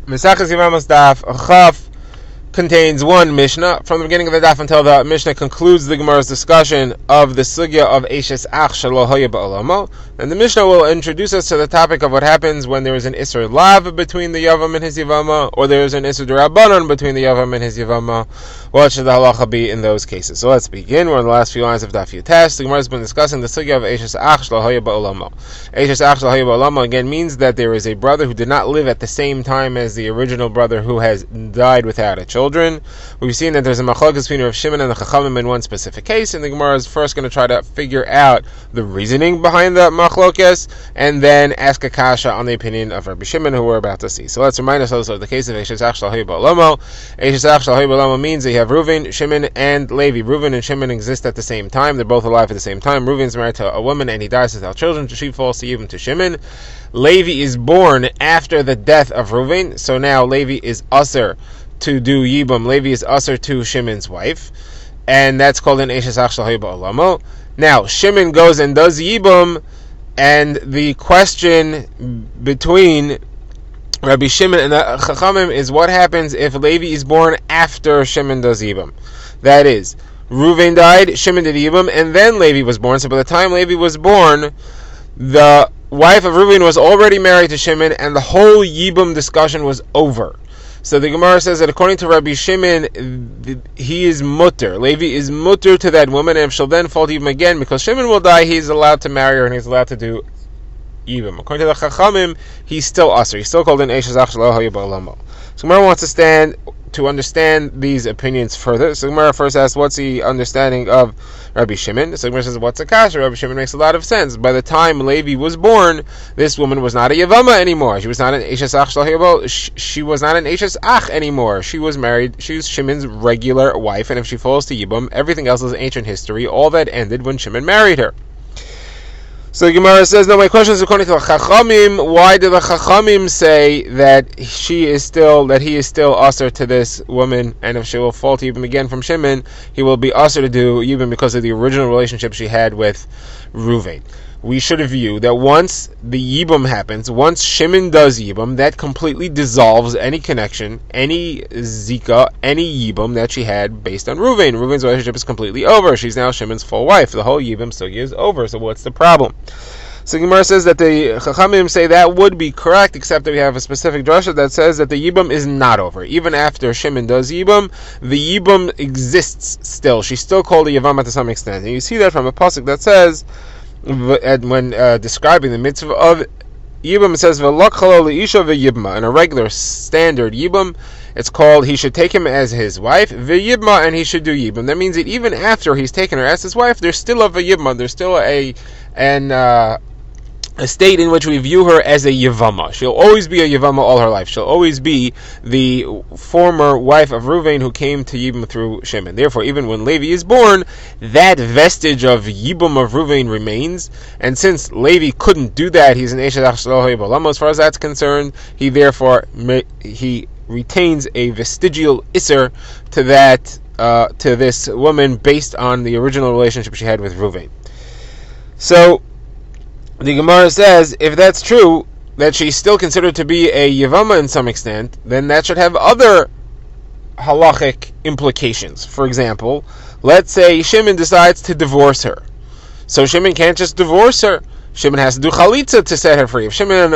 Mesachas Yevamos Daf Chaf contains one Mishnah. From the beginning of the Daf until the Mishnah concludes the Gemara's discussion of the sugya of Eishes Ach Shelo Hoya Ba'olamo. And the Mishnah will introduce us to the topic of what happens when there is an Isser Lav between the Yavam and his Yevama, or there is an Isser D'Rabbanan between the Yavam and his Yevama. What should the halacha be in those cases? So let's begin. We're in the last few lines of Daf Yutes. The Gemara has been discussing the sugya of Eishes Ach Shelo Hoya Ba'olamo. Eishes Ach Shelo Hoya Ba'olamo again means that there is a brother who did not live at the same time as the original brother who has died without a children. We've seen that there's a machlokes between Rav Shimon and the Chachamim in one specific case, and the Gemara is first going to try to figure out the reasoning behind the machlokes, and then ask a kasha on the opinion of Rabbi Shimon, who we're about to see. So let's remind ourselves of the case of Eishes Ach Shelo Hoya Ba'olamo. Eishes Ach Shelo Hoya Ba'olamo means that you have Reuven, Shimon, and Levi. Reuven and Shimon exist at the same time. They're both alive at the same time. Reuven's married to a woman, and he dies without children. She falls to Yevim to Shimon. Levi is born after the death of Reuven, so now Levi is usher to do Yibum. Levi is usher to Shimon's wife, and that's called an Eishes Ach Shelo Hoya Ba'olamo. Now, Shimon goes and does Yibum, and the question between Rabbi Shimon and the Chachamim is what happens if Levi is born after Shimon does Yibum. That is, Reuven died, Shimon did Yibum, and then Levi was born. So by the time Levi was born, the wife of Reuven was already married to Shimon, and the whole Yibum discussion was over. So the Gemara says that according to Rabbi Shimon, he is mutter. Levi is mutter to that woman, and if she'll then fall to Yibum again, because Shimon will die, he's allowed to marry her, and he's allowed to do Yibum. According to the Chachamim, he's still usher. He's still called an Eishes Ach Shelo Hoya Ba'olamo. So Gemara wants to understand these opinions further. So Gemara first asks, what's the understanding of Rabbi Shimon? So Gemara says, what's a kasha? Rabbi Shimon makes a lot of sense. By the time Levi was born, this woman was not a Yevama anymore. She was not an Eishes Ach Shelo Hoya Ba'olamo. She was not an Eishes Ach anymore. She was married. She was Shimon's regular wife, and if she falls to Yibum, everything else is ancient history. All that ended when Shimon married her. So the Gemara says, no, my question is according to the Chachamim, why do the Chachamim say that he is still usher to this woman, and if she will fall to Yibum again from Shimon, he will be usher to do Yibum because of the original relationship she had with Reuven? We should view that once the Yibum happens, once Shimon does Yibum, that completely dissolves any connection, any Zika, any Yibum that she had based on Reuven. Reuven's relationship is completely over. She's now Shimon's full wife. The whole Yibum sugya is over. So what's the problem? So Gemara says that the Chachamim say that would be correct, except that we have a specific drasha that says that the Yibum is not over. Even after Shimon does Yibum, the Yibum exists still. She's still called a Yevama to some extent. And you see that from a pasuk that says, when describing the mitzvah of Yibum, it says v'lak chalo leisha v'yibma. In a regular standard Yibum, it's called he should take him as his wife v'yibma, and he should do Yibum. That means that even after he's taken her as his wife, there's still a v'yibma. There's still a state in which we view her as a Yevama. She'll always be a Yevama all her life. She'll always be the former wife of Reuven who came to Yibum through Shimon. Therefore, even when Levi is born, that vestige of Yibum of Reuven remains. And since Levi couldn't do that, he's an Eishes Ach Shelo Hoya Ba'olamo. As far as that's concerned, he retains a vestigial Isser to this woman based on the original relationship she had with Reuven. So the Gemara says, if that's true, that she's still considered to be a Yevama in some extent, then that should have other halachic implications. For example, let's say Shimon decides to divorce her. So Shimon can't just divorce her. Shimon has to do chalitza to set her free. If Shimon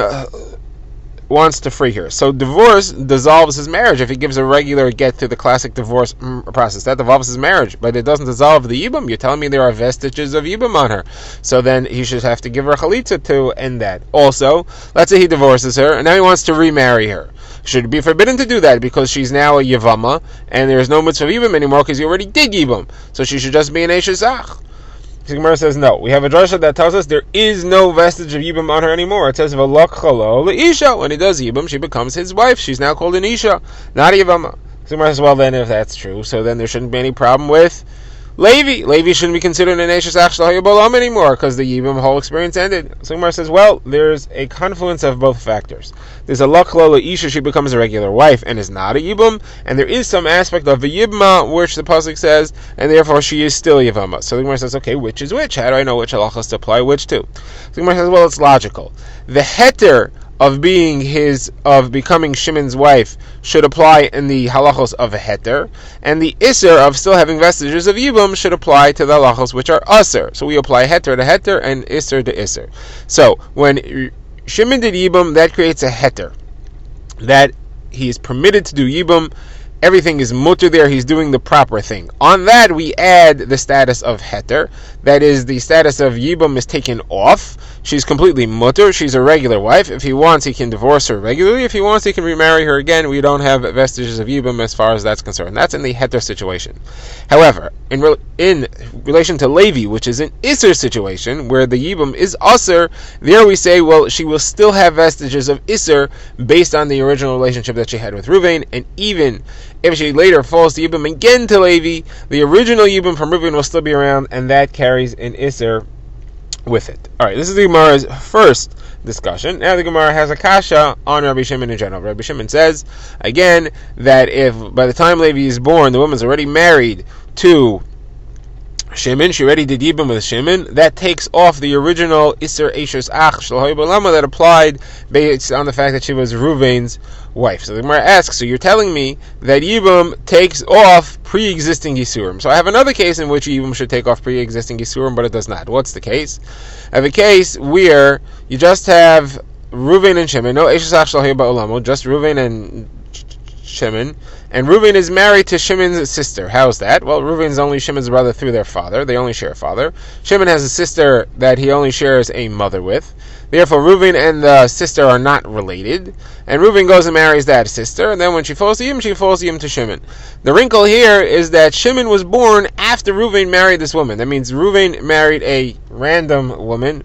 wants to free her, so divorce dissolves his marriage. If he gives a regular get through the classic divorce process, that dissolves his marriage, but it doesn't dissolve the Yibum. You're telling me there are vestiges of Yibum on her, so then he should have to give her chalitza to end that. Also, let's say he divorces her and now he wants to remarry her. Should it be forbidden to do that because she's now a Yevama and there's no mitzvah of Yibum anymore because he already did Yibum, so she should just be an Eishes Ach? The Gemara says no. We have a drasha that tells us there is no vestige of Yibum on her anymore. It says v'lak chalo leisha. When he does Yibum, she becomes his wife. She's now called an Isha, not a Yevama. The Gemara says, well then, if that's true, so then there shouldn't be any problem with Levi. Levi shouldn't be considered an Eishes Ach Shelo Hoya Ba'olamo anymore because the Yibum whole experience ended. So Gemara says, well, there's a confluence of both factors. There's a lak chalo leisha, she becomes a regular wife and is not a Yibum, and there is some aspect of a Yibma which the pasuk says, and therefore she is still Yevama. So the Gemara says, okay, which is which? How do I know which halachas to apply which to? So the Gemara says, well, it's logical. The heter of becoming Shimon's wife should apply in the halachos of a heter, and the iser of still having vestiges of yibum should apply to the halachos which are aser. So we apply heter to heter and iser to iser. So when Shimon did yibum, that creates a heter, that he is permitted to do yibum. Everything is mutter there, he's doing the proper thing. On that, we add the status of heter, that is, the status of yibum is taken off. She's completely mutter, she's a regular wife. If he wants, he can divorce her regularly. If he wants, he can remarry her again. We don't have vestiges of yibum as far as that's concerned. That's in the heter situation. However, in relation to Levi, which is an iser situation, where the yibum is aser, there we say, well, she will still have vestiges of iser based on the original relationship that she had with Ruvain, and even if she later falls to Yibum again to Levi, the original Yibum from Reuven will still be around, and that carries an Isser with it. Alright, this is the Gemara's first discussion. Now the Gemara has a kasha on Rabbi Shimon in general. Rabbi Shimon says, again, that if by the time Levi is born, the woman's already married to Shimon, she already did Yibum with Shimon, that takes off the original Isser Eishes Ach Shel Haybalama that applied based on the fact that she was Reuven's wife. So the Gemara asks, so you're telling me that Yibum takes off pre-existing Yisurim. So I have another case in which Yibum should take off pre-existing Yisurim, but it does not. What's the case? I have a case where you just have Reuven and Shimon, no Eishes Ach Shel Haybalama, just Reuven and Shimon, and Reuven is married to Shimon's sister. How's that? Well, Reuven's only Shimon's brother through their father. They only share a father. Shimon has a sister that he only shares a mother with. Therefore, Reuven and the sister are not related. And Reuven goes and marries that sister, and then when she falls to him, she falls to him to Shimon. The wrinkle here is that Shimon was born after Reuven married this woman. That means Reuven married a random woman,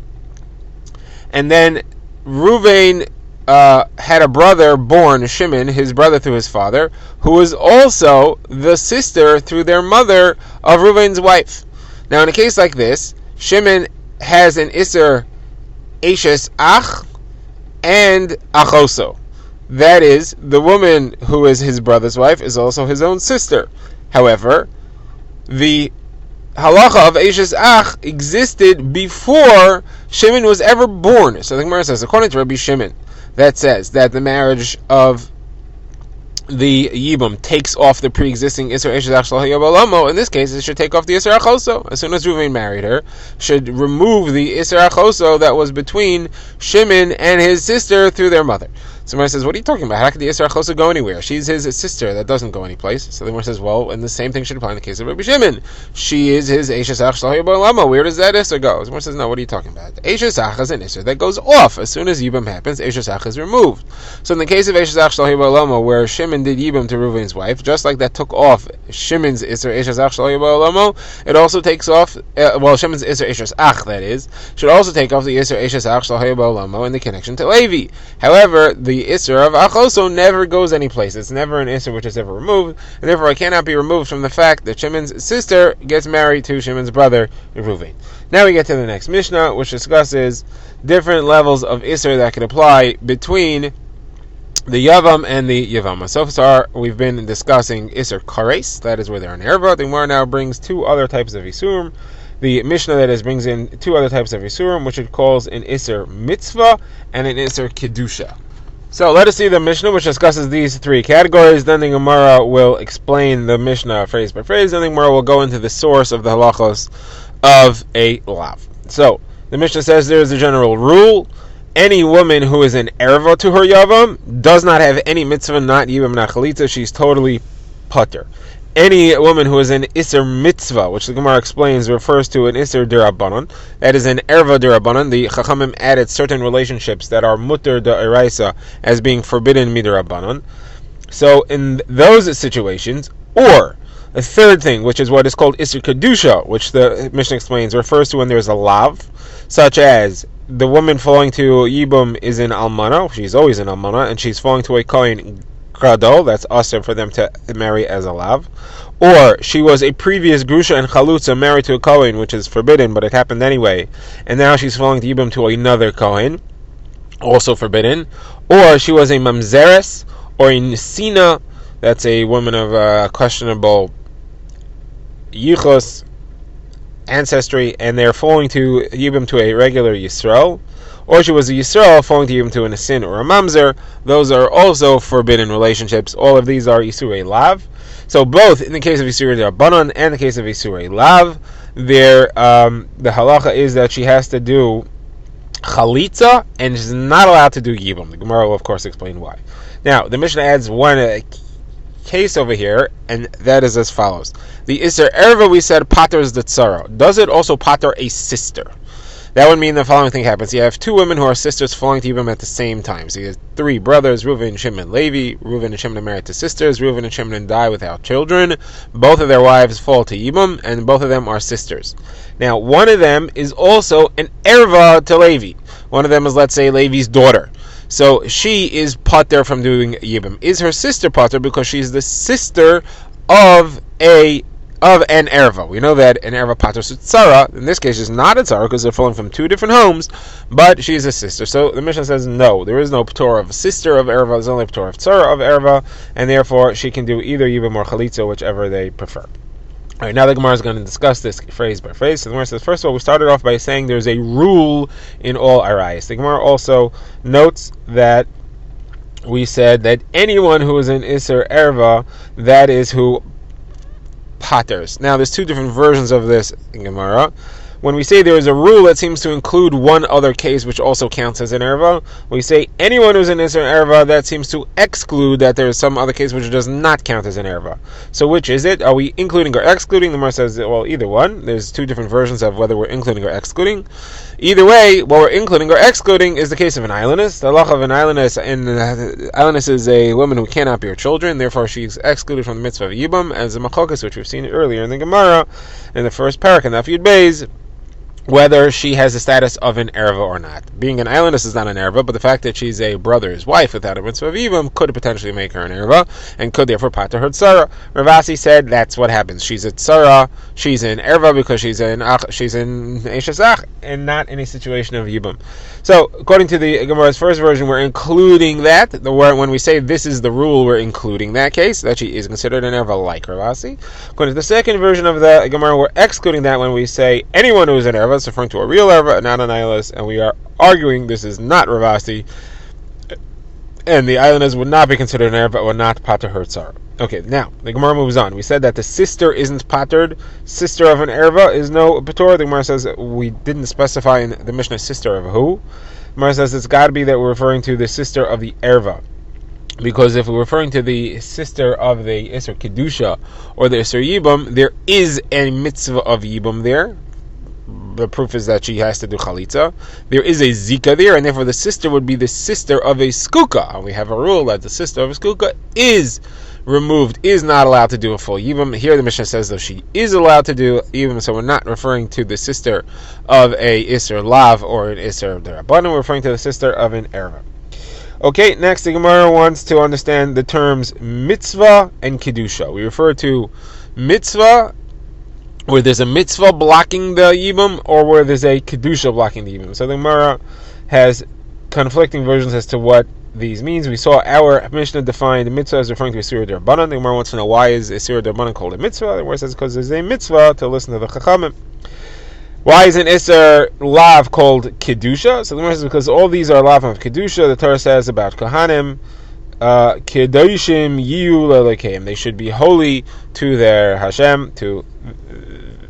and then Reuven had a brother born, Shimon, his brother through his father, who was also the sister through their mother of Reuven's wife. Now in a case like this, Shimon has an Isser Eishes Ach and Achoso. That is, the woman who is his brother's wife is also his own sister. However, the halacha of Eishes Ach existed before Shimon was ever born. So the Gemara says, according to Rabbi Shimon, that says that the marriage of the Yibum takes off the pre-existing Isser Eishes Ach Shel Haybalamo. In this case, it should take off the Isser Achoso. As soon as Reuven married her, should remove the Isser Achoso that was between Shimon and his sister through their mother. Somebody says, what are you talking about? How could the Isser Achoso go anywhere? She's his sister. That doesn't go anyplace. So the Gemara says, well, and the same thing should apply in the case of Rabbi Shimon. She is his Eishes Ach Shel Haybalamo. Where does that Isser go? The Gemara says, no, what are you talking about? Eishes Ach is an Isser that goes off. As soon as Yibum happens, Eishes Ach is removed. So in the case of Eishes Ach Shel Haybalamo, where Shimon did Yibum to Reuven's wife, just like that took off Shimon's Isser Eishes Ach Shel Haybalamo, it also takes off, Shimon's Isser Eishes Ach, that is, should also take off the Isser Eishes Ach Shel Haybalamo in the connection to Levi. However, the Isser of Achoso never goes anyplace. It's never an Isser which is ever removed, and therefore it cannot be removed from the fact that Shimon's sister gets married to Shimon's brother, Reuven. Now we get to the next Mishnah, which discusses different levels of Isser that can apply between the Yavam and the Yevama. So far, we've been discussing Isser Kares, that is where they're an Erva. The Gemara now brings two other types of Isurim. The Mishnah, that is, brings in two other types of Isurim, which it calls an Isser Mitzvah and an Isser Kedusha. So let us see the Mishnah, which discusses these three categories. Then the Gemara will explain the Mishnah phrase by phrase. Then the Gemara will go into the source of the halachos of a lav. So the Mishnah says there is a general rule: any woman who is an erva to her yavam does not have any mitzvah, not yibam, not chalitza. She's totally putter. Any woman who is an Isser Mitzvah, which the Gemara explains refers to an Isser Derabanan, that is an Erva Derabanan. The Chachamim added certain relationships that are Mutter Da'iraisa as being forbidden Miderabanan. So in those situations, or a third thing, which is what is called Isser Kedusha, which the Mishnah explains refers to when there is a lav, such as the woman falling to Yibum is in Almana, she's always in Almana, and she's falling to a Kohen Gadol, that's awesome for them to marry as a lav, or she was a previous Grusha and Chalutza married to a Kohen, which is forbidden, but it happened anyway, and now she's falling to Yibum to another Kohen, also forbidden, or she was a Mamzeres, or a Nisina, that's a woman of questionable Yichus ancestry, and they're falling to Yibum to a regular Yisrael, or she was a Yisrael falling to Yibum to a sin or a Mamzer. Those are also forbidden relationships. All of these are Isurei Lav. So both in the case of Isurei D'Rabbanan and the case of Isurei Lav, the halacha is that she has to do Chalitza and she's not allowed to do Yibum. The Gemara will of course explain why. Now the Mishnah adds one case over here, and that is as follows. The Isser Erva, we said, paters the tzara. Does it also pater a sister? That would mean the following thing happens. You have two women who are sisters falling to Yibum at the same time. So you have three brothers, Reuven, Shimon, Levi. Reuven and Shimon are married to sisters. Reuven and Shimon die without children. Both of their wives fall to Yibum, and both of them are sisters. Now, one of them is also an Erva to Levi. One of them is, let's say, Levi's daughter. So she is pater from doing Yibum. Is her sister pater because she's the sister of an erva? We know that an erva pater tzara. In this case, is not a tzara because they're falling from two different homes, but she's a sister. So the Mishnah says no, there is no p'tor of a sister of erva. There's only a p'tor of tzara of erva, and therefore she can do either Yibum or chalitza, whichever they prefer. All right, now the Gemara is going to discuss this phrase by phrase. So the Gemara says, first of all, we started off by saying there's a rule in all arayos. The Gemara also notes that we said that anyone who is in Isser Erva, that is who paters. Now, there's two different versions of this in Gemara. When we say there is a rule that seems to include one other case which also counts as an erva, we say anyone who's in Isser Erva, that seems to exclude that there is some other case which does not count as an erva. So which is it? Are we including or excluding? The Gemara says, well, either one. There's two different versions of whether we're including or excluding. Either way, what we're including or excluding is the case of an islandess. The halacha of an islandess, and islandess is a woman who cannot bear children, therefore she's excluded from the mitzvah of Yibum, as the machokas, which we've seen earlier in the Gemara, in the first parak, and Daf Yud Beis, whether she has the status of an erva or not. Being an islandess is not an erva, but the fact that she's a brother's wife without a mitzvah of Yibum could potentially make her an erva, and could therefore pater her tzara. Ravasi said that's what happens. She's a tzara, she's an erva because she's in Eshes Ach, and not in a situation of Yibum. So, according to the Gemara's first version, we're including that. When we say this is the rule, we're including that case, that she is considered an erva like Ravasi. According to the second version of the Gemara, we're excluding that when we say anyone who is an erva. It's referring to a real erva, not an islandess, and we are arguing this is not Ravasi, and the islandess would not be considered an erva or not pater her tzara. Okay, now the Gemara moves on. We said that the sister isn't patered. Sister of an erva is no patur. The Gemara says we didn't specify in the Mishnah sister of who. The Gemara says it's got to be that we're referring to the sister of the erva. Because if we're referring to the sister of the Isser Kedusha or the Isser Yibum, there is a mitzvah of Yibum there. The proof is that she has to do chalitza. There is a zika there, and therefore the sister would be the sister of a skuka. And we have a rule that the sister of a skuka is removed, is not allowed to do a full yibum. Here the Mishnah says that she is allowed to do yibum, so we're not referring to the sister of a Isser Lav or an Isser D'Rabbanan, we're referring to the sister of an erva. Okay, next the Gemara wants to understand the terms mitzvah and kedusha. We refer to mitzvah where there's a mitzvah blocking the yibum, or where there's a kedusha blocking the yibum. So the Gemara has conflicting versions as to what these means. We saw our Mishnah defined mitzvah as referring to Isur D'Rabbanan. The Gemara wants to know why is Isur D'Rabbanan called a mitzvah. The Gemara says because there's a mitzvah to listen to the Chachamim. Why is an Isser Lav called kedusha? So the Gemara says because all these are Lav of kedusha. The Torah says about Kohanim, Kedoshim Yiyu Lelekeim. They should be holy to their Hashem, to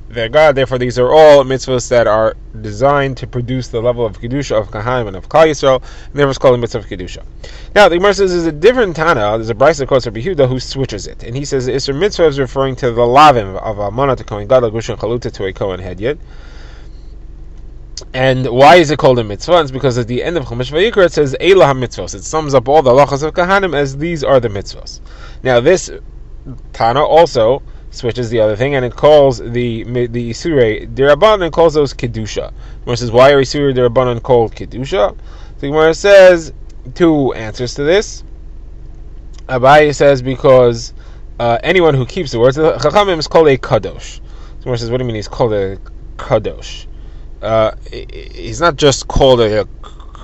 their God. Therefore, these are all mitzvahs that are designed to produce the level of kedusha of Kohanim and of Klal Yisrael. And therefore, it's called a mitzvah of kedusha. Now, the Gemara says there's a different Tana. There's a brayso quotes Rabbi Yehuda who switches it, and he says the Isser mitzvah is referring to the lavim of Almana to Kohen Gadol, Gush and Chaluta to a Kohen Hedyot. And why is it called a mitzvah? It's because at the end of Chumash Vayikra it says Eilah HaMitzvos. It sums up all the halachas of Kohanim as these are the mitzvahs. Now this Tana also switches the other thing, and it calls the Isurei D'Rabbanan and calls those kedusha. Gemara says, why are Isurei D'Rabbanan called kedusha? The Gemara says two answers to this. Abaye says because anyone who keeps the words of the Chachamim is called a kadosh. The Gemara says, what do you mean he's called a kadosh? He's not just called a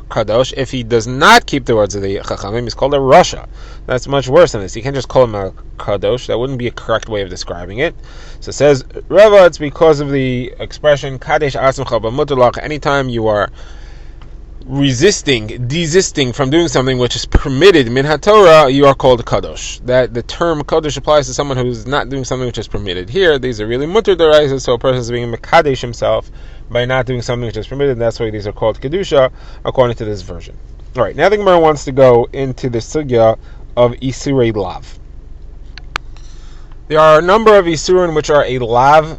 kadosh. If he does not keep the words of the Chachamim, he's called a rasha. That's much worse than this. You can't just call him a kadosh. That wouldn't be a correct way of describing it. So it says Rava, it's because of the expression kadesh atzmecha b'mutalach. Anytime you are desisting from doing something which is permitted min haTorah, you are called kadosh. That the term kadosh applies to someone who is not doing something which is permitted. Here, these are really mutter deraisa, so a person is being mekadesh himself by not doing something which is permitted, and that's why these are called kedusha, according to this version. All right, now the Gemara wants to go into the sugya of isurei lav. There are a number of isurim which are a lav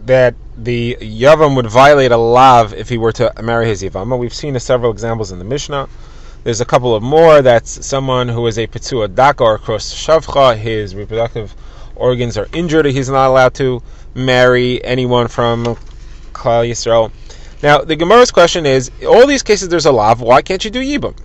that the Yavam would violate a lav if he were to marry his Yevama. We've seen several examples in the Mishnah. There's a couple of more. That's someone who is a Petzua Daka or Kros Shavcha. His reproductive organs are injured. He's not allowed to marry anyone from Klal Yisrael. Now, the Gemara's question is, in all these cases there's a lav, why can't you do Yibam?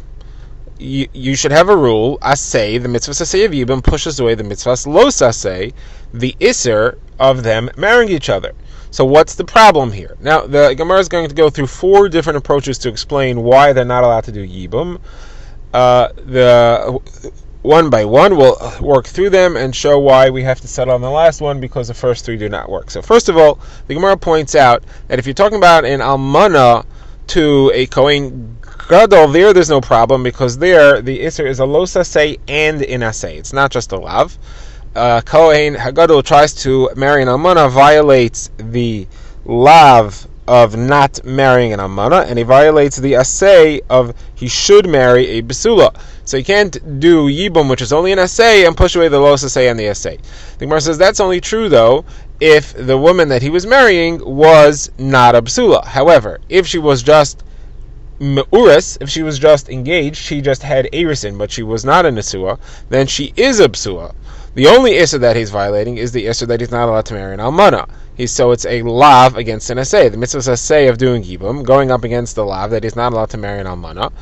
You should have a rule, asay, the mitzvah asay of Yibam pushes away the mitzvah lo asay, the iser of them marrying each other. So what's the problem here? Now, the Gemara is going to go through 4 different approaches to explain why they're not allowed to do Yibam. The one by one, we'll work through them and show why we have to settle on the last one, because the first 3 do not work. So first of all, the Gemara points out that if you're talking about an almana to a Kohen Gadol, there's no problem, because there the Isser is a los asay and in asay. It's not just a lav. Kohen Hagadol tries to marry an almana, violates the lav of not marrying an almana, and he violates the asay of he should marry a besula. So you can't do yibum, which is only an asay, and push away the los asay and the asay. The Gemara says that's only true though if the woman that he was marrying was not a besula. However, if she was just me'uris, if she was just engaged, she just had erisin, but she was not a nesua, then she is a besula. The only issur that he's violating is the issur that he's not allowed to marry an almana. So it's a lav against an asay. The mitzvah asay of doing yibum, going up against the lav that he's not allowed to marry an almana,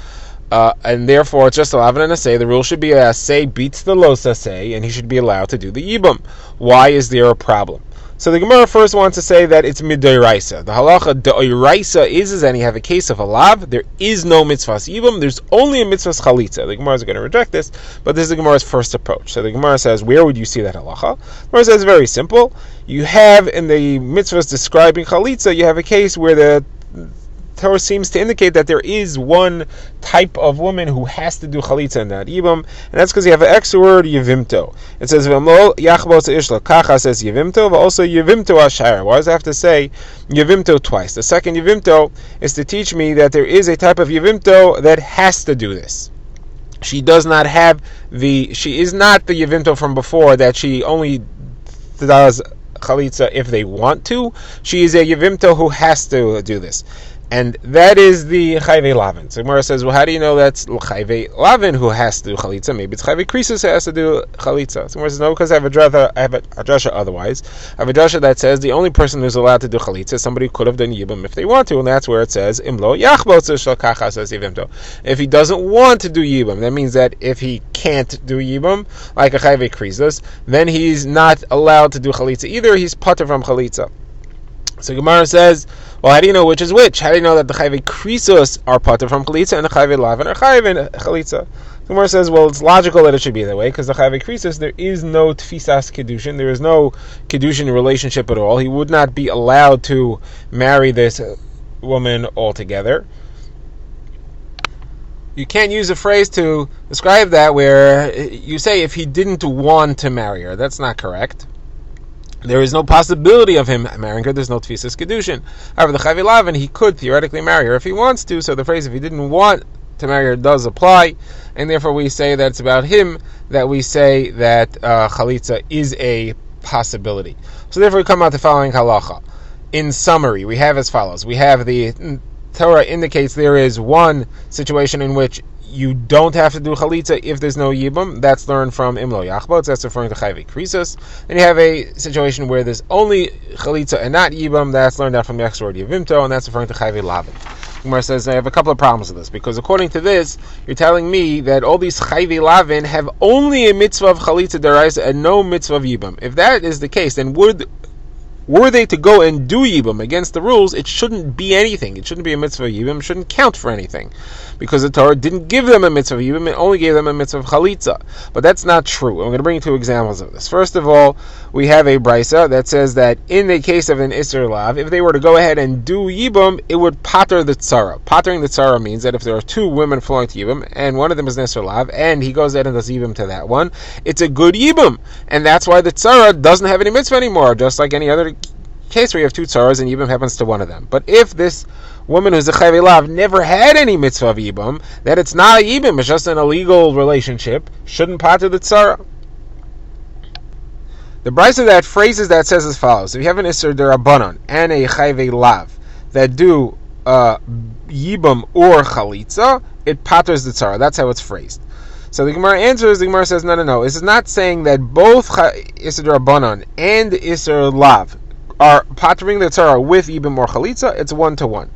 and therefore it's just a lav and an asay. The rule should be a asay beats the los asay, and he should be allowed to do the yibum. Why is there a problem? So the Gemara first wants to say that it's midoraisa. The halacha doiraisa is that you have a case of a lav, there is no mitzvahs yibum, there's only a mitzvahs chalitza. The Gemara is going to reject this, but this is the Gemara's first approach. So the Gemara says, where would you see that halacha? The Gemara says, very simple. You have in the mitzvahs describing chalitza, you have a case where the Torah seems to indicate that there is one type of woman who has to do chalitza and not yibam, and that's because you have an extra word, yevimto. It says v'amol yachbos ishla kacha says yevimto, but also yevimto ashara. Why does it have to say yevimto twice? The second yevimto is to teach me that there is a type of yevimto that has to do this. She does not have she is not the yevimto from before that she only does chalitza if they want to. She is a yevimto who has to do this. And that is the Chayvei Lavin. So Gemara says, well, how do you know that's Chayvei Lavin who has to do Chalitza? Maybe it's Chayvei Krisus who has to do Chalitza. So Gemara says, no, because I have a drasha otherwise. I have a drasha that says the only person who's allowed to do Chalitza is somebody who could have done Yibam if they want to, and that's where it says, Imlo Yachbotz Shal Kacha says Yivimto. If he doesn't want to do Yibam, that means that if he can't do Yibam, like a Chayvei Krisus, then he's not allowed to do Chalitza either, he's pater from Chalitza. So Gemara says, well, how do you know which is which? How do you know that the Chayvei Krisos are pater from Chalitza and the Chayvei Lavin are Chayvei Chalitza? Gemara says, well, it's logical that it should be that way, because the Chayvei Krisos, there is no Tfisas Kedushin, there is no Kedushin relationship at all. He would not be allowed to marry this woman altogether. You can't use a phrase to describe that where you say if he didn't want to marry her. That's not correct. There is no possibility of him marrying her. There's no tfisas kedushin. However, the Chayvei Lavin, he could theoretically marry her if he wants to. So the phrase "if he didn't want to marry her" does apply, and therefore we say that it's about him that we say that chalitza is a possibility. So therefore, we come out the following halacha. In summary, we have as follows: we have the Torah indicates there is one situation in which you don't have to do chalitza if there's no yibum. That's learned from Imlo Yachbotz. That's referring to Chayvei Krisos. And you have a situation where there's only chalitza and not yibum. That's learned out from the extra word yevimto, and that's referring to Chayvei Lavin. Gemara says, I have a couple of problems with this, because according to this, you're telling me that all these Chayvei Lavin have only a mitzvah of chalitza deraisa and no mitzvah of yibum. If that is the case, then would were they to go and do Yibum against the rules, it shouldn't be anything. It shouldn't be a mitzvah of Yibum. It shouldn't count for anything. Because the Torah didn't give them a mitzvah of Yibum, it only gave them a mitzvah of Chalitza. But that's not true. I'm going to bring you two examples of this. First of all, we have a brisa that says that in the case of an Isser Lav, if they were to go ahead and do Yibum, it would pater the tzara. Patering the tzara means that if there are two women flowing to Yibum, and one of them is an Isser Lav, and he goes ahead and does Yibum to that one, it's a good Yibum. And that's why the tzara doesn't have any mitzvah anymore, just like any other case where you have two tzaras and Yibum happens to one of them. But if this woman who's a chayvei lav never had any mitzvah of Yibum, that it's not a Yibum, it's just an illegal relationship, shouldn't pater the tzara. The brisa that phrases that says as follows: if you have an Isser Derabanan and a chayvei lav that do Yibum or Chalitza, it paters the tzara. That's how it's phrased. So the Gemara answers, the Gemara says, no. This is not saying that both Isser Derabanan and Isser Lav are patering the tzara with Yibum or Chalitza. It's 1-to-1.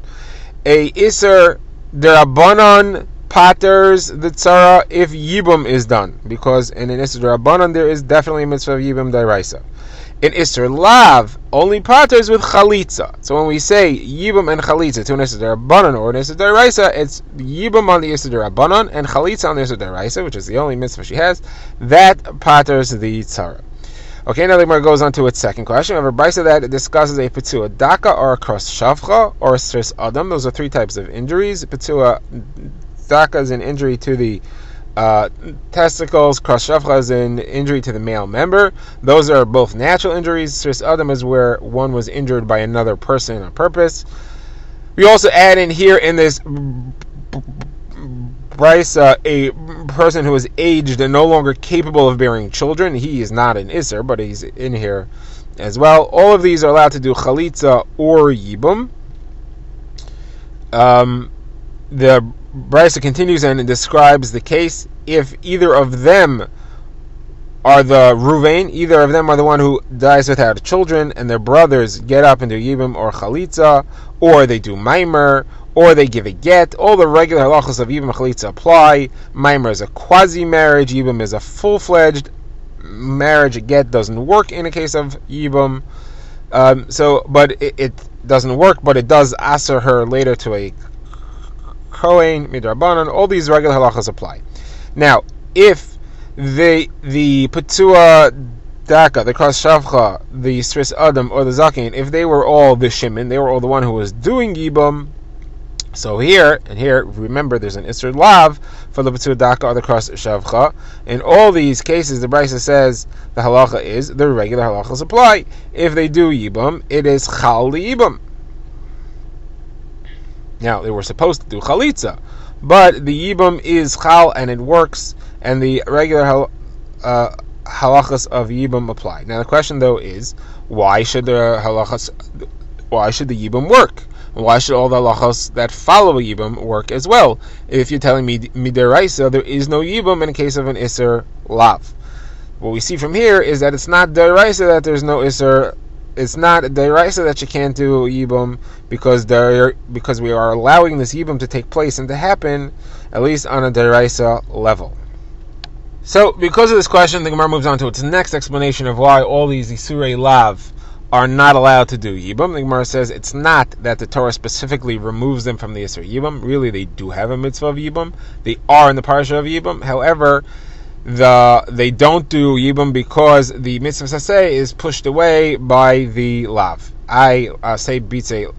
A Isser Derabanan paters the tzara if Yibum is done, because in an Isser Derabanan there is definitely a mitzvah of Yibum Daraisa. In Isser Lav only paters with Chalitza. So when we say Yibum and Chalitza to an Isser Derabanan or an Isser Daraisa, it's Yibum on the Isser Derabanan and Chalitza on the Isser Daraisa, which is the only mitzvah she has. That paters the tzara. Okay, now the Gemara goes on to its second question. We have a brisa that discusses a petua daka or a cross shavcha or a stris adam. Those are three types of injuries. Petua daka is an injury to the testicles. Cross shavcha is an injury to the male member. Those are both natural injuries. Stris adam is where one was injured by another person on purpose. We also add in here in this brisa a person who is aged and no longer capable of bearing children. He is not an Isser, but he's in here as well. All of these are allowed to do Chalitza or Yibum. The brisa continues and describes the case if either of them are the Ruvain, either of them are the one who dies without children, and their brothers get up and do Yibum or Chalitza, or they do Maimer, or they give a get. All the regular halachos of Yibum Chalitza apply. Maimer is a quasi-marriage. Yibum is a full-fledged marriage. A get doesn't work in a case of Yibum. But it doesn't work, but it does aser her later to a Kohen, Midrabanan. All these regular halachos apply. Now, if the Petua Daka, the Kras Shavcha, the Stris Adam, or the Zakin, if they were all the Shimon, they were all the one who was doing Yibum. So here, remember there's an Isser Lav for the Petua Daka or the Kras Shavcha. In all these cases, the Brisa says the halacha is the regular halachas apply. If they do Yibum, it is Chal Yibum. Now, they were supposed to do Chalitza, but the Yibum is Chal and it works, and the regular halachas of Yibum apply. Now, the question though is, why should the Yibum work? Why should all the halachas that follow Yibum work as well? If you're telling me midiraisa, there is no Yibum in case of an Isser Lav. What we see from here is that it's not deraisa that there's no Isser. It's not deraisa that you can't do Yibum because we are allowing this Yibum to take place and to happen at least on a deraisa level. So, because of this question, the Gemara moves on to its next explanation of why all these Isurei Lav are not allowed to do Yibum. The Gemara says it's not that the Torah specifically removes them from the Isur Yibum. Really, they do have a mitzvah of Yibum. They are in the parsha of Yibum. However, they don't do Yibum because the mitzvah saseh is pushed away by the Lav. I say bitze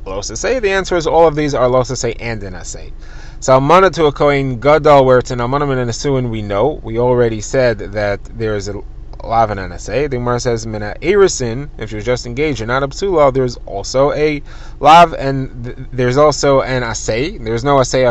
lo saseh. The answer is all of these are lo saseh and an aseh. So almana to a kohen gadol, where it's an almana and a nesuin, we know. We already said that there is a Lav and an aseh. The Gemara says mina erisin, if you're just engaged and not a psula, there's also a Lav and there's also an aseh. There's no aseh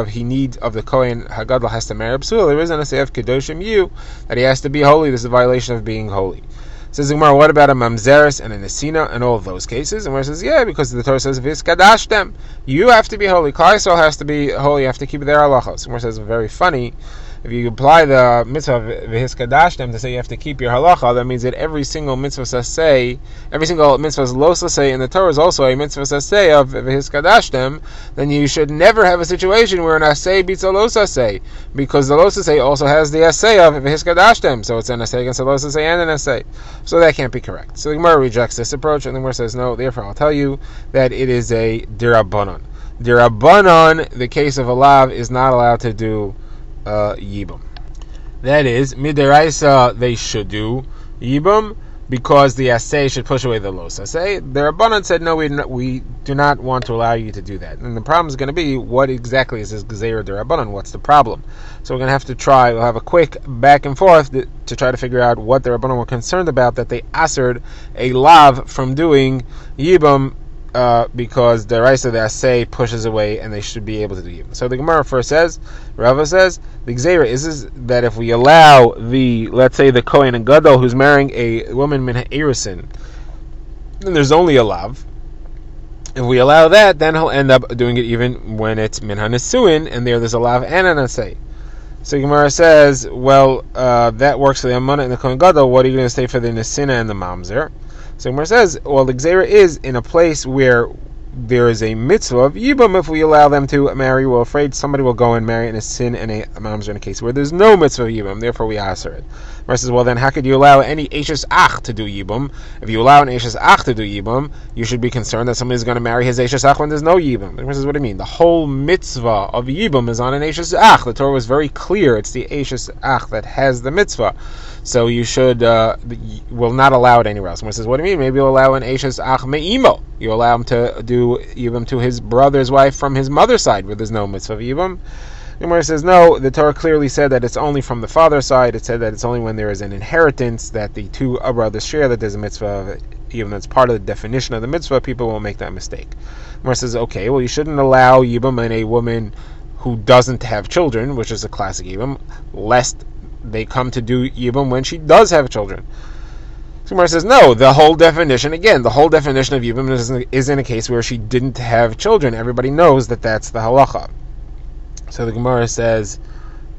of the kohen hagadol has to marry a psula. There is an aseh of kedoshim yu, that he has to be holy. This is a violation of being holy. Says the Gemara, what about a mamzeres and a nesina and all of those cases? And Gemara says, yeah, because the Torah says viskadashtem, you have to be holy. Klal Yisrael has to be holy. You have to keep their halachos. Gemara says, very funny. if you apply the mitzvah of v'hiskadashtem to say you have to keep your halacha, that means that every single mitzvah saseh, every single mitzvah lo saseh in the Torah is also a mitzvah saseh of v'hiskadashtem. Then you should never have a situation where an aseh beats a lo saseh, because the lo saseh also has the aseh of v'hiskadashtem, so it's an aseh against a lo saseh and an aseh. So that can't be correct. So the Gemara rejects this approach, and the Gemara says no. Therefore, I'll tell you that it is a dirabanan. Dirabanan, the case of a lav, is not allowed to do yibum. That is, midiraisa, they should do yibum because the asay should push away the los asay. The Rabbanan said, no, we do not want to allow you to do that. And the problem is going to be, what exactly is this gezeira derabanan? What's the problem? So we're going to have to we'll have a quick back and forth to try to figure out what the Rabbanan were concerned about, that they asered a lav from doing yibum because the Raisa, the Asay, pushes away, and they should be able to do Yibum. So the Gemara first says, Rava says, the Gzeira is that if we allow let's say the Kohen and Gadol who's marrying a woman min ha'erisin, then there's only a lav. If we allow that, then he'll end up doing it even when it's min ha'nesuin, and there's a lav and an Asay. So Gemara says, well, that works for the Amana and the Kohen Gadol. What are you going to say for the Nesina and the Mamzer? So Gemara says, well, the Gzeira is in a place where there is a mitzvah of Yibum. If we allow them to marry, we're afraid somebody will go and marry in a sin and a mamzer in a case where there's no mitzvah of Yibum, therefore we aser it. Gemara says, well then how could you allow any Eishes Ach to do Yibum? If you allow an Eishes Ach to do Yibum, you should be concerned that somebody's going to marry his Eishes Ach when there's no Yibum. Gemara says, what do you mean? The whole mitzvah of Yibum is on an Eishes Ach. The Torah was very clear. It's the Eishes Ach that has the mitzvah. So you should, will not allow it anywhere else. Gemara says, what do you mean? Maybe you'll allow an Eishes Ach Me'imo. You allow him to do Yibum to his brother's wife from his mother's side, where there's no mitzvah of Yibum. Gemara says, no, the Torah clearly said that it's only from the father's side. It said that it's only when there is an inheritance that the two brothers share that there's a mitzvah of it. Even though it's part of the definition of the mitzvah, people will make that mistake. Gemara says, okay, well, you shouldn't allow Yibum in a woman who doesn't have children, which is a classic Yibum, lest they come to do Yibum when she does have children. So Gemara says, no, the whole definition of Yibum is in a case where she didn't have children. Everybody knows that that's the halacha. So the Gemara says,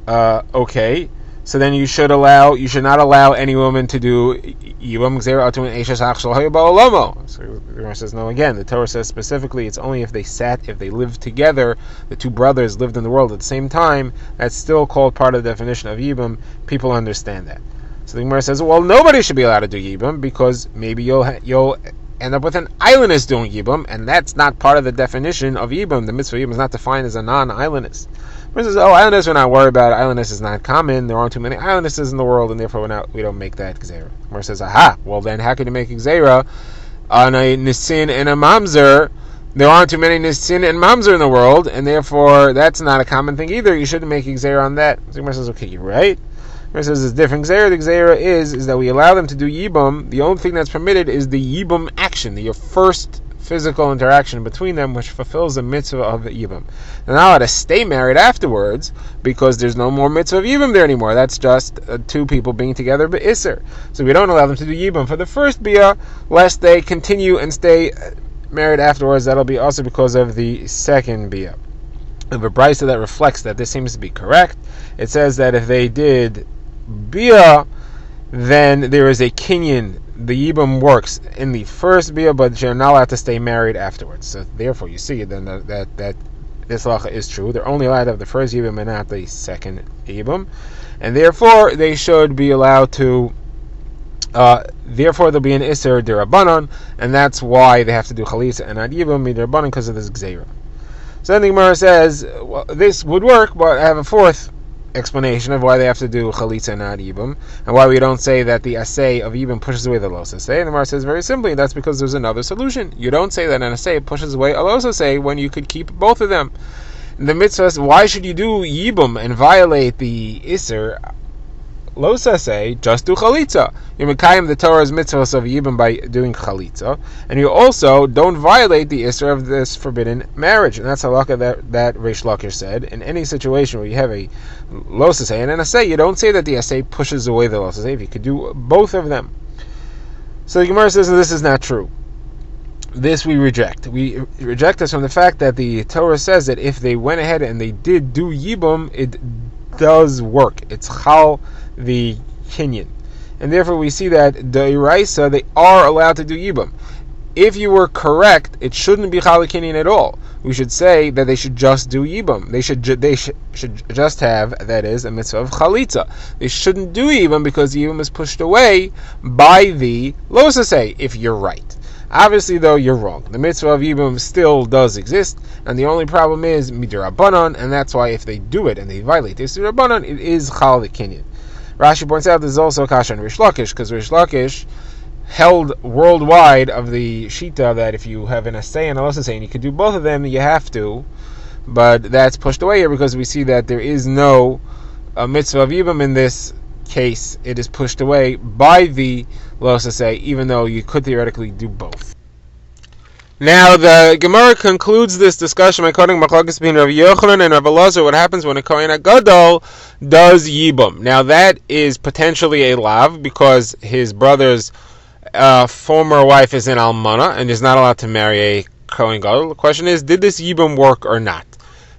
okay, so then you should not allow any woman to do Yibum Gzeira Atu an Eishes Ach Shel Haya Ba'olamo. So the Gemara says, no, again, the Torah says specifically it's only if they lived together, the two brothers lived in the world at the same time, that's still called part of the definition of Yibum. People understand that. So the Gemara says, well, nobody should be allowed to do Yibum because maybe you'll end up with an islandess doing Yibum, and that's not part of the definition of Yibum. The mitzvah Yibum is not defined as a non-islandess. The Gemara says, islandess we're not worried about. Islandess is not common. There aren't too many islandesses in the world, and therefore we don't make that Gzeira. The Gemara says, aha, well then how can you make a Gzeira on a Nisin and a Mamzer? There aren't too many Nisin and Mamzer in the world, and therefore that's not a common thing either. You shouldn't make a Gzeira on that. So the Gemara says, okay, you're right. The Gemara says it's different Gzeira. The Gzeira is that we allow them to do Yibum. The only thing that's permitted is the Yibum action, your first physical interaction between them, which fulfills the mitzvah of the Yibum. They're not allowed to stay married afterwards because there's no more mitzvah of Yibum there anymore. That's just two people being together but Isser. So we don't allow them to do Yibum for the first Biyah, lest they continue and stay married afterwards. That'll be also because of the second Biyah. Of a brisa that reflects that this seems to be correct. It says that if they did Biyah, then there is a kinyan. The Yibum works in the first Biyah, but you're not allowed to stay married afterwards. So therefore, you see then that this halacha is true. They're only allowed to have the first Yibum and not the second Yibum, and therefore they should be allowed to. Therefore, there'll be an Isser Derabanan, and that's why they have to do Chalitza and not Yibum Derabanan because of this Gzeira. So then the Gemara says, well, this would work, but I have a fourth explanation of why they have to do Chalitza and not Yibum, and why we don't say that the Asay of Yibum pushes away the Los Asay. And the Gemara says very simply, that's because there's another solution. You don't say that an Asay pushes away a Los Asay when you could keep both of them. The mitzvah, why should you do Yibum and violate the Isser Los Asay? Just do Chalitza. You Mekayim the Torah's mitzvahs of Yibum by doing Chalitza, and you also don't violate the Isser of this forbidden marriage. And that's halakha that Reish Lakish said. In any situation where you have a Los Asay and an Asay, you don't say that the Asay pushes away the Los Asay. If you could do both of them. So the Gemara says that this is not true. This we reject. We reject this from the fact that the Torah says that if they went ahead and they did do Yibum, it does work. It's chal the kinyan. And therefore we see that the Iraisa, they are allowed to do Yibam. If you were correct, it shouldn't be chal the kinyan at all. We should say that they should just do Yibam. They should just have, that is, a mitzvah of chalitza. They shouldn't do Yibam because Yibam is pushed away by the losasei, if you're right. Obviously, though, you're wrong. The mitzvah of Yibam still does exist, and the only problem is midrabanan, and that's why if they do it and they violate this midrabanan, it is chal the kinyan. Rashi points out there's also kasha on Rish Lakish, because Rish Lakish held worldwide of the shita that if you have an asay and a losasei and you could do both of them, you have to, but that's pushed away here because we see that there is no mitzvah of Yibam in this case. It is pushed away by the losasei, even though you could theoretically do both. Now the Gemara concludes this discussion by quoting Machlokes between Rav Yochanan and Rav Elazar. What happens when a Kohen HaGadol does Yibam? Now that is potentially a lav because his brother's former wife is an almana and is not allowed to marry a Kohen Gadol. The question is, did this Yibam work or not?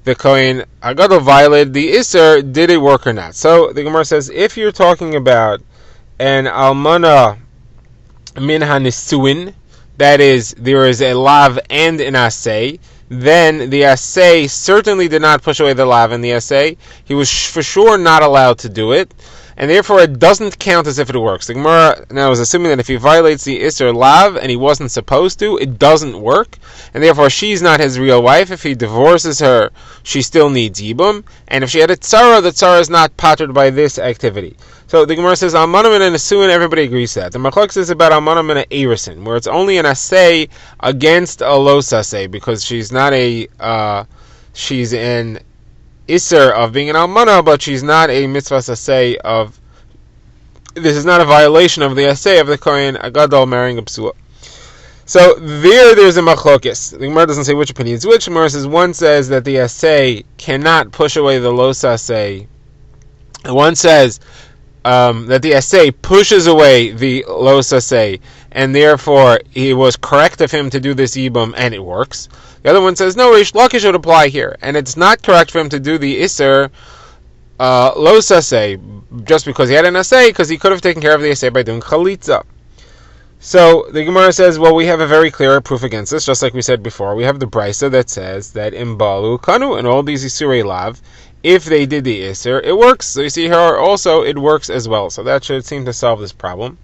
The Kohen HaGadol violated the Isser, did it work or not? So the Gemara says, if you're talking about an almana min hanisuin, that is, there is a lav and an asay, then the asay certainly did not push away the lav and the asay. He was for sure not allowed to do it, and therefore it doesn't count as if it works. The Gemara now is assuming that if he violates the Isser lav and he wasn't supposed to, it doesn't work, and therefore she's not his real wife. If he divorces her, she still needs Yibum, and if she had a tzara, the tzara is not pattered by this activity. So the Gemara says, Almanam and a Nesuin, everybody agrees to that. The Machlokes is about Almanam and a Erisin, where it's only an asay against a los asay, because she's not she's an Isser of being an Almana, but she's not a mitzvah asay of, this is not a violation of the asay of the Kohen HaGadol marrying a psua. So there's a machlokes. The Gemara doesn't say which opinion is which. The Gemara says one says that the asay cannot push away the los asay. One says that the asay pushes away the los asay, and therefore it was correct of him to do this yibum, and it works. The other one says no, Rish Lakish should apply here, and it's not correct for him to do the iser los asay just because he had an asay, because he could have taken care of the asay by doing chalitza. So the Gemara says, well, we have a very clear proof against this, just like we said before. We have the Brisa that says that in Balu Kanu and all these Isurei Lav, if they did the Isser, it works. So you see here also it works as well. So that should seem to solve this problem.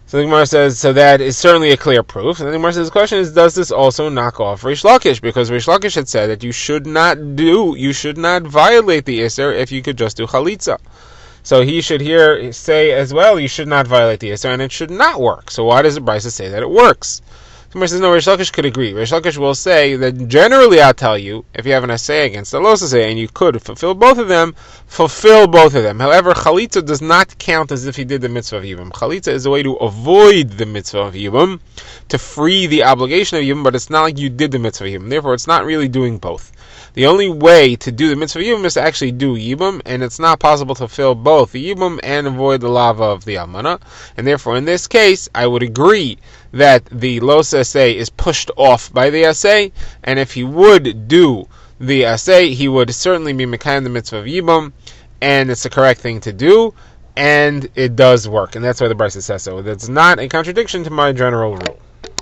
So the Gemara says, so that is certainly a clear proof. And the Gemara says, the question is, does this also knock off Rish Lakish? Because Rish Lakish had said that you should not violate the Isser if you could just do Chalitza. So he should here say as well, you should not violate the Isser, and it should not work. So why does the Brisa say that it works? Somebody says, no, Rish Lakish could agree. Rish Lakish will say that generally I'll tell you, if you have an assay against the los assay, and you could fulfill both of them. However, Chalitza does not count as if he did the mitzvah of Yibum. Chalitza is a way to avoid the mitzvah of Yibum, to free the obligation of Yibum, but it's not like you did the mitzvah of Yibum. Therefore, it's not really doing both. The only way to do the mitzvah of Yibum is to actually do Yibum, and it's not possible to fulfill both the Yibum and avoid the lava of the Almana. And therefore, in this case, I would agree that the los assay is pushed off by the assay, and if he would do the assay, he would certainly be mekayim the mitzvah of Yibum, and it's the correct thing to do, and it does work. And that's why the Brisa says so. That's not a contradiction to my general rule.